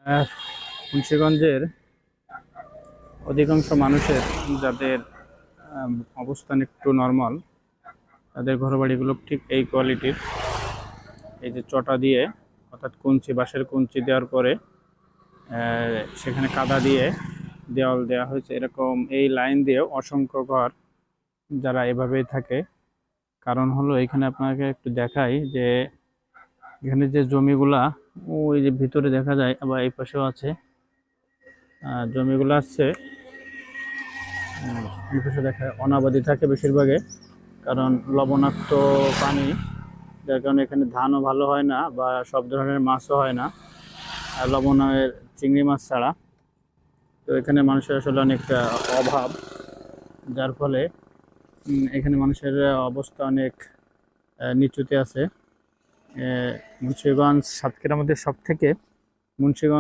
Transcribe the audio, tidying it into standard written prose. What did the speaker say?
মুন্সিগঞ্জের অধিকাংশ মানুষের যাদের অবস্থান একটু নর্মাল, তাদের ঘরবাড়িগুলো ঠিক এই কোয়ালিটির। এই যে চটা দিয়ে, অর্থাৎ কুঞ্চি, বাঁশের কুঞ্চি দেওয়ার পরে সেখানে কাদা দিয়ে দেওয়াল দেওয়া হয়েছে। এরকম এই লাইন দিয়েও অসংখ্য ঘর যারা এভাবেই থাকে। কারণ হলো, এখানে আপনাকে একটু দেখাই যে এখানে যে জমিগুলা ওই যে ভিতরে দেখা যায়, আবার এই পাশেও আছে জমিগুলো আছে। এই পাশে দেখা যায় অনাবাদি থাকে বেশিরভাগে, কারণ লবণাক্ত পানি, যার কারণে এখানে ধানও ভালো হয় না বা সব ধরনের মাছও হয় না, আর লবণের চিংড়ি মাছ ছাড়া। তো এখানে মানুষের আসলে অনেকটা অভাব, যার ফলে এখানে মানুষের অবস্থা অনেক নিচুতে আছে। মুন্সিগঞ্জ সাতক্ষীরার মধ্যে সব থেকে মুন্সিগঞ্জ